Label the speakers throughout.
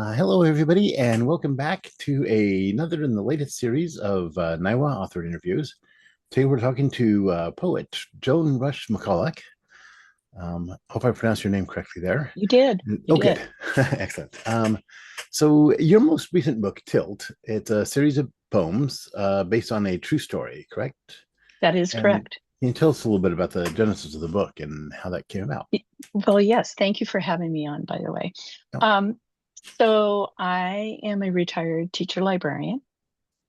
Speaker 1: Hello, everybody, and welcome back to another in the latest series of Niwa author interviews. Today, we're talking to poet Joan Rush MacCulloch. Hope I pronounced your name correctly there.
Speaker 2: You did. You
Speaker 1: Oh, good.
Speaker 2: did.
Speaker 1: Excellent. So, your most recent book, Tilt, it's a series of poems based on a true story, correct?
Speaker 2: That is
Speaker 1: And
Speaker 2: correct.
Speaker 1: can you tell us a little bit about the genesis of the book and how that came about?
Speaker 2: Well, yes. Thank you for having me on, by the way.
Speaker 1: Oh,
Speaker 2: Um, so I am a retired teacher librarian,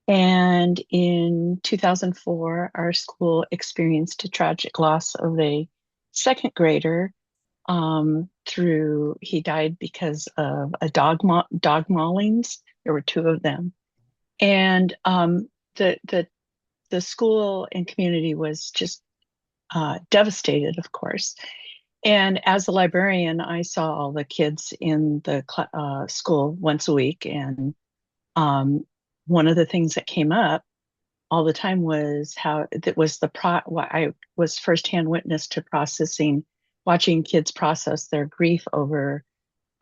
Speaker 2: and in 2004, our school experienced a tragic loss of a second grader. Through he died because of a dog maulings. There were two of them, and the school and community was just devastated, of course. And as a librarian, I saw all the kids in the school once a week. And um, one of the things that came up all the time was how that was I was firsthand witness to watching kids process their grief over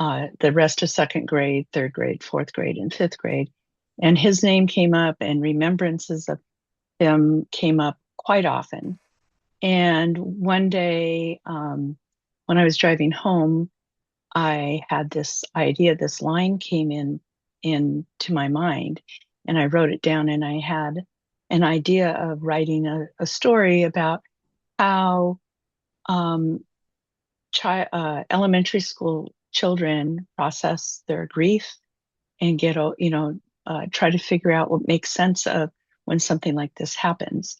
Speaker 2: the rest of second grade, third grade, fourth grade, and fifth grade. And his name came up, and remembrances of him came up quite often. And one day, when I was driving home, I had this idea, this line came into my mind, and I wrote it down. And I had an idea of writing a story about how um, elementary school children process their grief and try to figure out what makes sense of when something like this happens.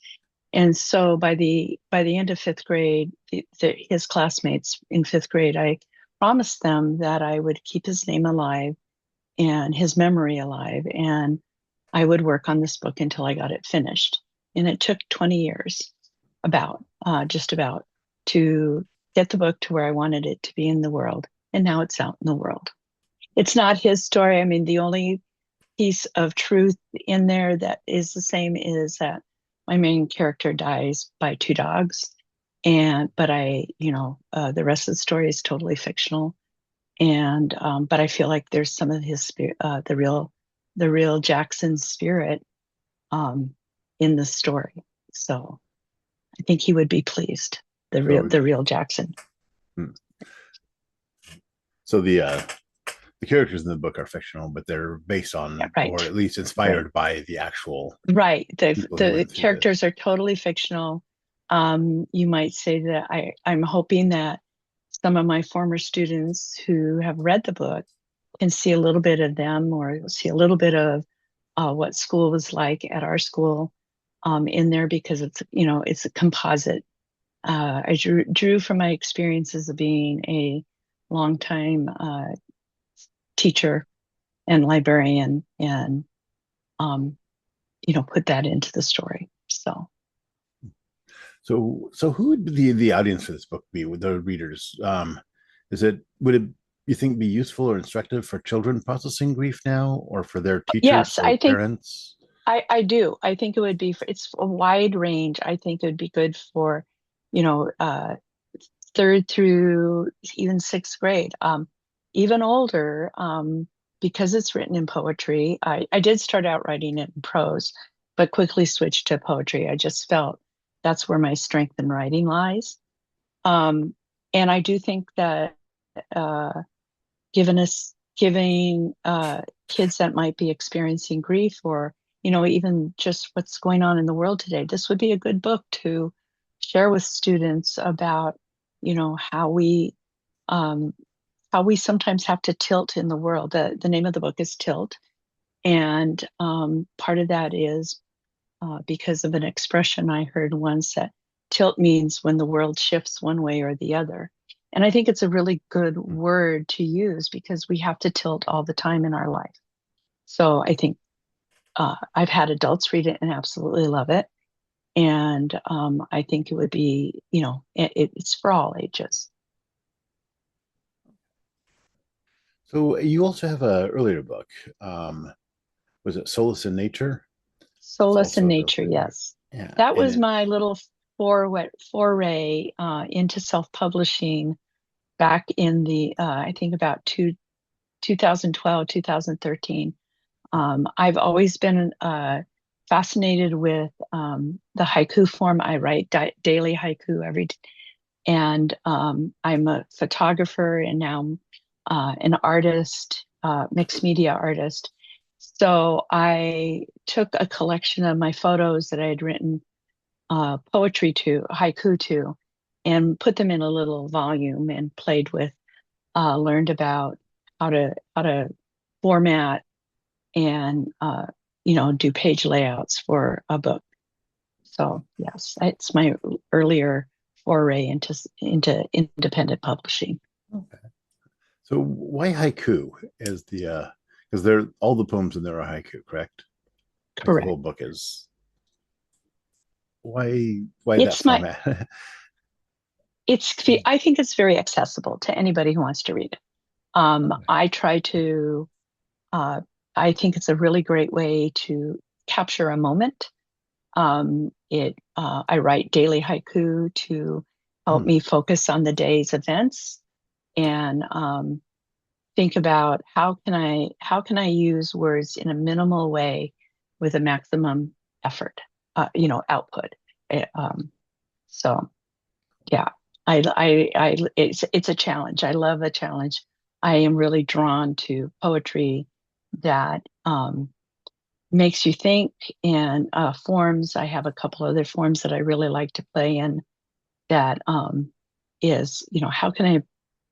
Speaker 2: And so by the end of fifth grade, his classmates in fifth grade, I promised them that I would keep his name alive and his memory alive, and I would work on this book until I got it finished. And it took 20 years, just about, to get the book to where I wanted it to be in the world. And now it's out in the world. It's not his story. I mean, the only piece of truth in there that is the same is that my main character dies by two dogs, and but the rest of the story is totally fictional. And but I feel like there's some of his spirit, the real Jackson's spirit, um, in the story. So I think he would be pleased. The real
Speaker 1: so,
Speaker 2: the real Jackson.
Speaker 1: hmm. so the characters in the book are fictional, but they're based
Speaker 2: Yeah,
Speaker 1: on, or
Speaker 2: right,
Speaker 1: at least
Speaker 2: right.
Speaker 1: inspired by, the actual
Speaker 2: Right. The
Speaker 1: people who
Speaker 2: the
Speaker 1: went through
Speaker 2: characters
Speaker 1: this.
Speaker 2: are totally fictional. You might say that I'm hoping that some of my former students who have read the book can see a little bit of them, or see a little bit of what school was like at our school, in there, because it's a composite. I drew from my experiences of being a longtime teacher and librarian, and um, put that into the story. So.
Speaker 1: So who would the audience for this book be? Would the readers? Would it, you think, be useful or instructive for children processing grief now, or for their teachers
Speaker 2: Yes,
Speaker 1: or
Speaker 2: I think
Speaker 1: parents?
Speaker 2: I do. I think it would be, it's a wide range. I think it would be good for, you know, third through even sixth grade, even older, because it's written in poetry. I did start out writing it in prose, but quickly switched to poetry. I just felt that's where my strength in writing lies. Um, and I do think that uh, giving kids that might be experiencing grief, or even just what's going on in the world today, this would be a good book to share with students about how um, we sometimes have to tilt in the world. The name of the book is Tilt, and part of that is because of an expression I heard once, that tilt means when the world shifts one way or the other. And I think it's a really good word to use because we have to tilt all the time in our life. So I think I've had adults read it and absolutely love it. And I think it would be, it's for all ages.
Speaker 1: So you also have a earlier book. Was it Solace in Nature? It's
Speaker 2: Solace in
Speaker 1: also
Speaker 2: nature,
Speaker 1: available here.
Speaker 2: yes.
Speaker 1: Yeah,
Speaker 2: That
Speaker 1: and
Speaker 2: was
Speaker 1: it's
Speaker 2: my little foray into self-publishing back in the I think about 2012, 2013. I've always been fascinated with the haiku form. I write daily haiku every day. And I'm a photographer and now an artist, mixed media artist. So I took a collection of my photos that I had written poetry to, haiku to, and put them in a little volume and played with, learned about how to format and do page layouts for a book. So yes, it's my earlier foray into independent publishing.
Speaker 1: Okay. So why haiku is the because they're all the poems in there are haiku, correct? Like the
Speaker 2: Correct.
Speaker 1: whole book is why that
Speaker 2: It's my
Speaker 1: format?
Speaker 2: it's I think it's very accessible to anybody who wants to read it. I try to uh, I think it's a really great way to capture a moment. I write daily haiku to help
Speaker 1: Hmm.
Speaker 2: me focus on the day's events and think about how can I use words in a minimal way with a maximum effort, output. So yeah, it's a challenge. I love a challenge. I am really drawn to poetry that makes you think and forms. I have a couple other forms that I really like to play in that is, how can I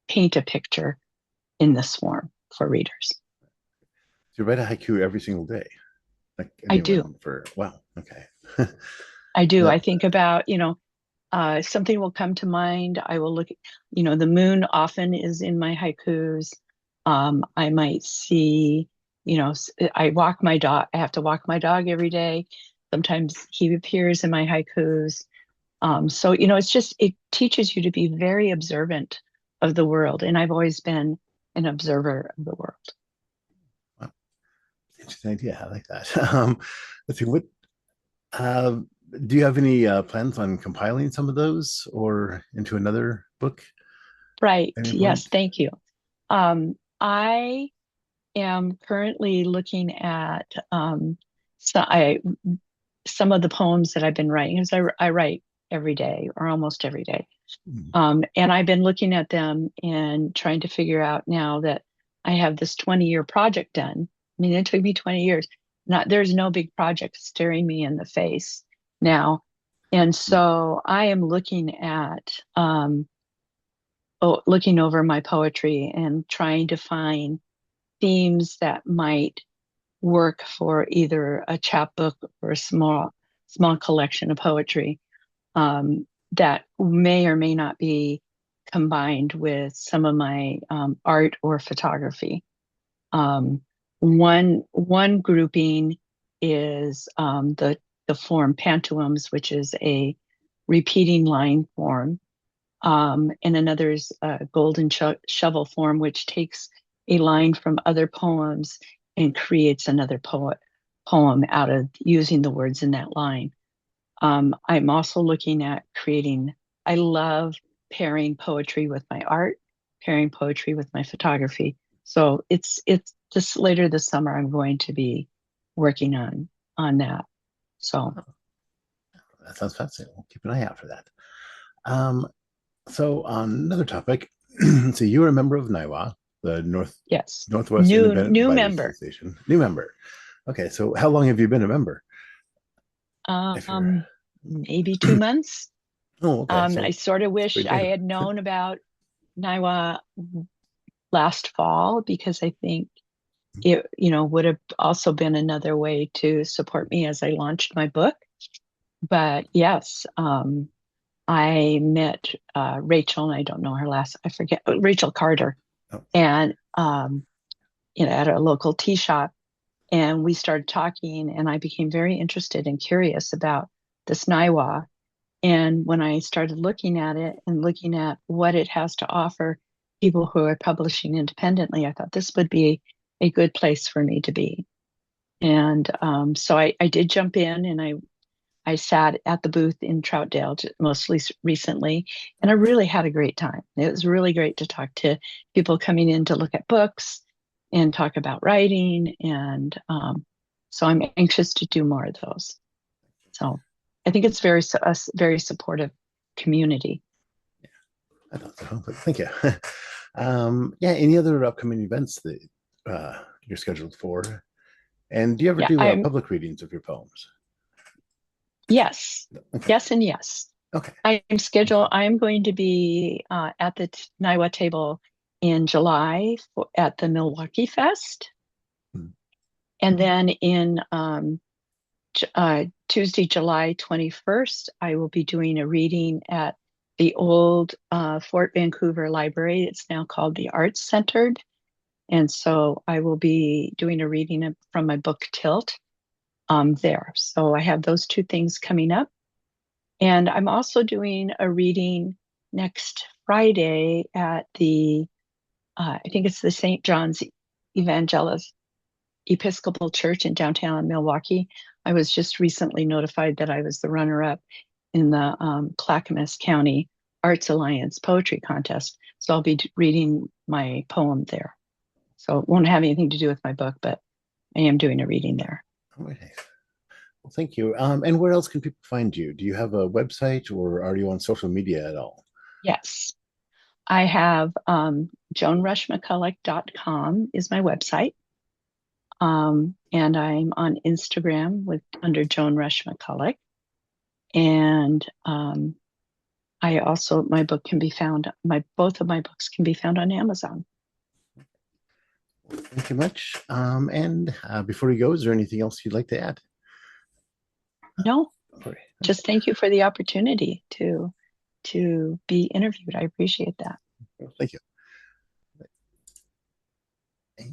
Speaker 2: paint a picture in this form for readers?
Speaker 1: So you write a haiku every single day, like
Speaker 2: I do.
Speaker 1: anyone for wow, okay.
Speaker 2: I do.
Speaker 1: That
Speaker 2: I think about, something will come to mind. I will look, the moon often is in my haikus. I might see, I walk my dog. I have to walk my dog every day. Sometimes he appears in my haikus. So, it teaches you to be very observant of the world. And I've always been an observer of the world.
Speaker 1: wow, interesting idea. I like that. Let's see what uh, do you have any plans on compiling some of those or into another book
Speaker 2: Right.
Speaker 1: at any
Speaker 2: Yes.
Speaker 1: point?
Speaker 2: Thank you. I am currently looking at so some of the poems that I've been writing because I write every day or almost every day.
Speaker 1: Hmm.
Speaker 2: And I've been looking at them and trying to figure out now that I have this 20-year project done. I mean, it took me 20 years. There's no big project staring me in the face now. And so I am looking over my poetry and trying to find themes that might work for either a chapbook or a small collection of poetry that may or may not be combined with some of my art or photography. Um, one grouping is the form pantoums, which is a repeating line form, and another is a golden shovel form, which takes a line from other poems and creates another poem out of using the words in that line. I'm also looking at creating, I love pairing poetry with my art, pairing poetry with my photography. So it's just later this summer I'm going to be working on that. So
Speaker 1: That sounds fascinating. We'll keep an eye out for that. Um, so on another topic, so you are a member of Niwa, the
Speaker 2: yes,
Speaker 1: Northwest Independent
Speaker 2: new
Speaker 1: Writers
Speaker 2: member.
Speaker 1: Association, new member. Okay, so how long have you been a member? If you're
Speaker 2: Maybe 2 months.
Speaker 1: oh, okay,
Speaker 2: I
Speaker 1: so
Speaker 2: sort of
Speaker 1: it's
Speaker 2: wish
Speaker 1: pretty
Speaker 2: I
Speaker 1: new.
Speaker 2: had known about Niwa last fall because I think it, would have also been another way to support me as I launched my book. But yes, I met Rachel, and I don't know her last, I forget, Rachel Carter,
Speaker 1: Oh,
Speaker 2: and at a local tea shop, and we started talking, and I became very interested and curious about this Niwa. And when I started looking at it and looking at what it has to offer people who are publishing independently, I thought this would be a good place for me to be. And so I did jump in and I sat at the booth in Troutdale mostly recently, and I really had a great time. It was really great to talk to people coming in to look at books and talk about writing. And so I'm anxious to do more of those. So I think it's a very supportive community.
Speaker 1: I thought so, but thank you. Yeah, any other upcoming events that you're scheduled for? And do you ever
Speaker 2: Yeah,
Speaker 1: do
Speaker 2: I'm
Speaker 1: public readings of your poems?
Speaker 2: yes,
Speaker 1: Okay.
Speaker 2: yes, and yes.
Speaker 1: Okay.
Speaker 2: I'm going to be at the Niwa table in July at the Milwaukee Fest.
Speaker 1: Hmm.
Speaker 2: And then in Tuesday, July 21st, I will be doing a reading at the old Fort Vancouver Library. It's now called the Arts Centered. And so I will be doing a reading from my book Tilt there. So I have those two things coming up. And I'm also doing a reading next Friday at I think it's the St. John's Evangelist Episcopal Church in downtown Milwaukee. I was just recently notified that I was the runner-up in the Clackamas County Arts Alliance Poetry Contest. So I'll be reading my poem there. So it won't have anything to do with my book, but I am doing a reading there.
Speaker 1: Oh, very nice. Well, thank you. And where else can people find you? Do you have a website or are you on social media at all?
Speaker 2: Yes, I have jonerushmcculloch.com is my website. And I'm on Instagram with under Jone Rush MacCulloch. And I also my book can be found my both of my books can be found on Amazon.
Speaker 1: Thank you much. And before you go, is there anything else you'd like to add?
Speaker 2: No,
Speaker 1: Okay.
Speaker 2: just thank you for the opportunity to be interviewed. I appreciate that.
Speaker 1: Well, thank you.